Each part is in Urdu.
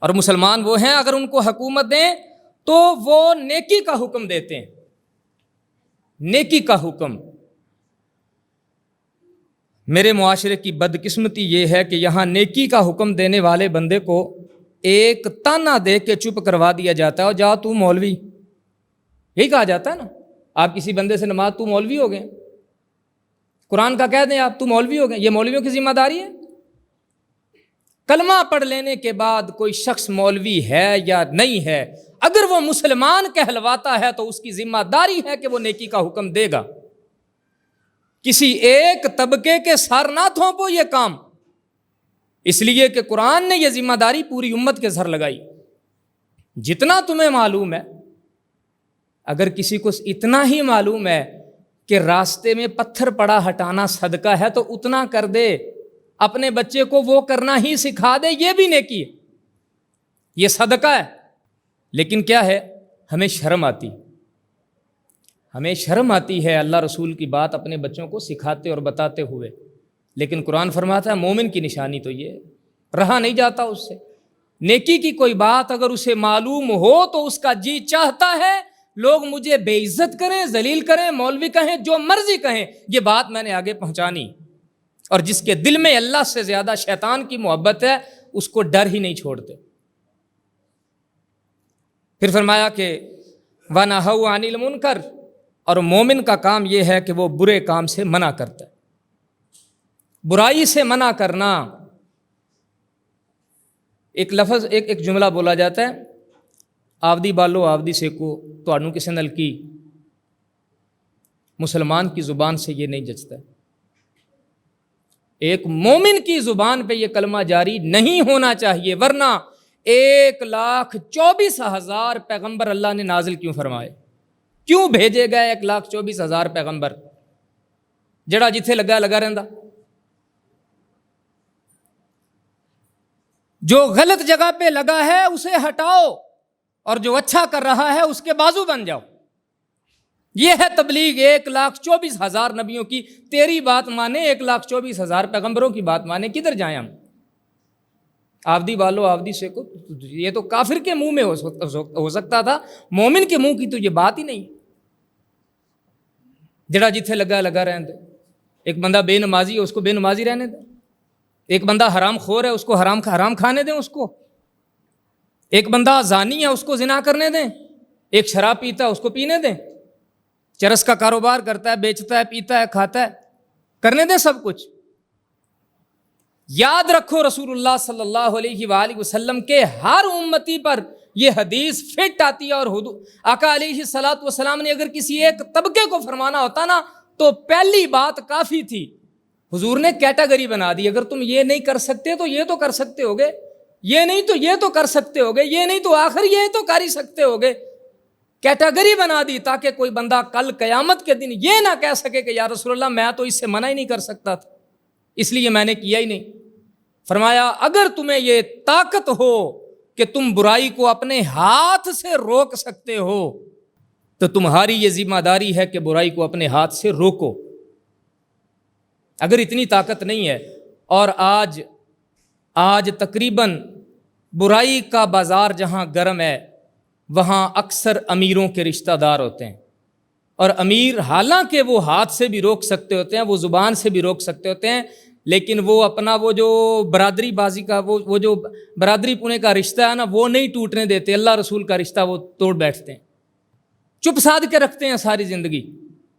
اور مسلمان وہ ہیں اگر ان کو حکومت دیں تو وہ نیکی کا حکم دیتے ہیں، نیکی کا حکم۔ میرے معاشرے کی بدقسمتی یہ ہے کہ یہاں نیکی کا حکم دینے والے بندے کو ایک تانا دے کے چپ کروا دیا جاتا ہے، اور جا تو مولوی، یہی کہا جاتا ہے نا۔ آپ کسی بندے سے نماز، تو مولوی ہو گئے، قرآن کا کہہ دیں آپ تو مولوی ہو گئے، یہ مولویوں کی ذمہ داری ہے؟ کلمہ پڑھ لینے کے بعد کوئی شخص مولوی ہے یا نہیں ہے، اگر وہ مسلمان کہلواتا ہے تو اس کی ذمہ داری ہے کہ وہ نیکی کا حکم دے گا۔ کسی ایک طبقے کے سر نہ تھوپو یہ کام، اس لیے کہ قرآن نے یہ ذمہ داری پوری امت کے سر لگائی۔ جتنا تمہیں معلوم ہے، اگر کسی کو اتنا ہی معلوم ہے کہ راستے میں پتھر پڑا ہٹانا صدقہ ہے تو اتنا کر دے، اپنے بچے کو وہ کرنا ہی سکھا دے، یہ بھی نیکی ہے، یہ صدقہ ہے۔ لیکن کیا ہے، ہمیں شرم آتی، ہمیں شرم آتی ہے اللہ رسول کی بات اپنے بچوں کو سکھاتے اور بتاتے ہوئے۔ لیکن قرآن فرماتا ہے مومن کی نشانی تو یہ رہا نہیں جاتا اس سے۔ نیکی کی کوئی بات اگر اسے معلوم ہو تو اس کا جی چاہتا ہے لوگ مجھے بے عزت کریں، ذلیل کریں، مولوی کہیں، جو مرضی کہیں، یہ بات میں نے آگے پہنچانی۔ اور جس کے دل میں اللہ سے زیادہ شیطان کی محبت ہے اس کو ڈر ہی نہیں چھوڑتے۔ پھر فرمایا کہ وَنَهَوْا عَنِ الْمُنْكَرِ، اور مومن کا کام یہ ہے کہ وہ برے کام سے منع کرتا ہے۔ برائی سے منع کرنا، ایک لفظ ایک جملہ بولا جاتا ہے، آودی بالو آودی سیکو، تواڈوں کسے نال کی، مسلمان کی زبان سے یہ نہیں جچتا۔ ایک مومن کی زبان پہ یہ کلمہ جاری نہیں ہونا چاہیے، ورنہ 1,24,000 پیغمبر اللہ نے نازل کیوں فرمائے، کیوں بھیجے گئے 1,24,000 پیغمبر؟ جڑا جتھے لگا لگا رہندا، جو غلط جگہ پہ لگا ہے اسے ہٹاؤ، اور جو اچھا کر رہا ہے اس کے بازو بن جاؤ۔ یہ ہے تبلیغ 1,24,000 نبیوں کی۔ تیری بات مانے 1,24,000 پیغمبروں کی بات مانے، کدھر جائیں ہم؟ آودی بالو آودی سیکو، یہ تو کافر کے منہ میں ہو سکتا تھا، مومن کے منہ کی تو یہ بات ہی نہیں۔ جڑا جتھے لگا لگا رہنے دے۔ ایک بندہ بے نمازی ہے اس کو بے نمازی رہنے دیں، ایک بندہ حرام خور ہے اس کو حرام کھانے دیں، اس کو ایک بندہ زانی ہے اس کو زنا کرنے دیں، ایک شراب پیتا ہے اس کو پینے دیں، چرس کا کاروبار کرتا ہے، بیچتا ہے، پیتا ہے، کھاتا ہے، کرنے دیں سب کچھ۔ یاد رکھو رسول اللہ صلی اللہ علیہ وآلہ وسلم کے ہر امتی پر یہ حدیث فٹ آتی ہے، اور آقا علیہ الصلوۃ والسلام نے اگر کسی ایک طبقے کو فرمانا ہوتا نا تو پہلی بات کافی تھی، حضور نے کیٹیگری بنا دی، اگر تم یہ نہیں کر سکتے تو یہ تو کر سکتے ہوگے، یہ نہیں تو یہ تو کر سکتے ہوگے، یہ نہیں تو آخر یہ تو کر ہی سکتے ہوگے۔ کیٹیگری بنا دی تاکہ کوئی بندہ کل قیامت کے دن یہ نہ کہہ سکے کہ یا رسول اللہ میں تو اس سے منع ہی نہیں کر سکتا تھا، اس لیے میں نے کیا ہی نہیں۔ فرمایا اگر تمہیں یہ طاقت ہو کہ تم برائی کو اپنے ہاتھ سے روک سکتے ہو تو تمہاری یہ ذمہ داری ہے کہ برائی کو اپنے ہاتھ سے روکو۔ اگر اتنی طاقت نہیں ہے، اور آج تقریباً برائی کا بازار جہاں گرم ہے وہاں اکثر امیروں کے رشتہ دار ہوتے ہیں، اور امیر حالانکہ وہ ہاتھ سے بھی روک سکتے ہوتے ہیں، وہ زبان سے بھی روک سکتے ہوتے ہیں، لیکن وہ اپنا وہ جو برادری بازی کا وہ جو برادری پونے کا رشتہ ہے نا وہ نہیں ٹوٹنے دیتے، اللہ رسول کا رشتہ وہ توڑ بیٹھتے ہیں، چپ سادھ کے رکھتے ہیں ساری زندگی،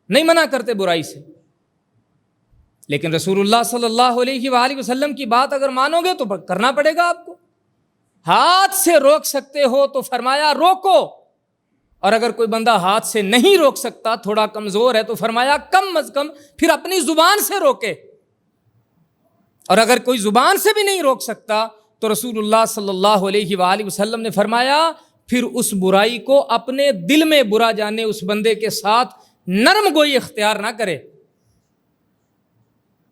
نہیں منع کرتے برائی سے۔ لیکن رسول اللہ صلی اللہ علیہ وآلہ وسلم کی بات اگر مانو گے تو کرنا پڑے گا آپ کو۔ ہاتھ سے روک سکتے ہو تو فرمایا روکو، اور اگر کوئی بندہ ہاتھ سے نہیں روک سکتا، تھوڑا کمزور ہے، تو فرمایا کم از کم پھر اپنی زبان سے روکے، اور اگر کوئی زبان سے بھی نہیں روک سکتا تو رسول اللہ صلی اللہ علیہ وآلہ وسلم نے فرمایا پھر اس برائی کو اپنے دل میں برا جانے اس بندے کے ساتھ نرم گوئی اختیار نہ کرے۔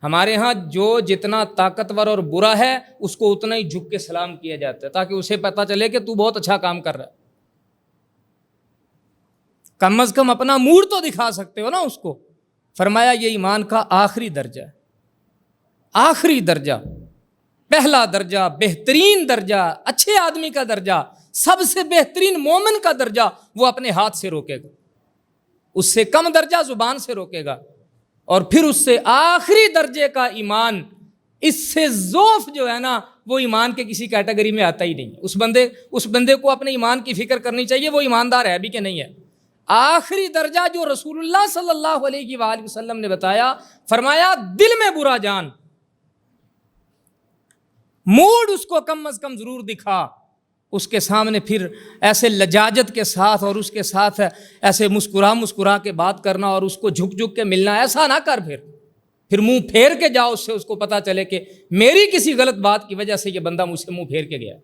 ہمارے ہاں جو جتنا طاقتور اور برا ہے اس کو اتنا ہی جھک کے سلام کیا جاتا ہے تاکہ اسے پتہ چلے کہ تو بہت اچھا کام کر رہا ہے۔ کم از کم اپنا موڈ تو دکھا سکتے ہو نا اس کو۔ فرمایا یہ ایمان کا آخری درجہ ہے، آخری درجہ۔ پہلا درجہ، بہترین درجہ، اچھے آدمی کا درجہ، سب سے بہترین مومن کا درجہ وہ اپنے ہاتھ سے روکے گا، اس سے کم درجہ زبان سے روکے گا، اور پھر اس سے آخری درجے کا ایمان، اس سے ضعف جو ہے نا وہ ایمان کے کسی کیٹیگری میں آتا ہی نہیں ہے۔ اس بندے کو اپنے ایمان کی فکر کرنی چاہیے، وہ ایماندار ہے بھی کہ نہیں ہے۔ آخری درجہ جو رسول اللہ صلی اللہ علیہ وآلہ وسلم نے بتایا، فرمایا دل میں برا جان، موڈ اس کو کم از کم ضرور دکھا، اس کے سامنے پھر ایسے لجاجت کے ساتھ اور اس کے ساتھ ایسے مسکرا کے بات کرنا اور اس کو جھک جھک کے ملنا، ایسا نہ کر، پھر منہ پھیر کے جاؤ اس سے، اس کو پتہ چلے کہ میری کسی غلط بات کی وجہ سے یہ بندہ مجھ سے منہ پھیر کے گیا۔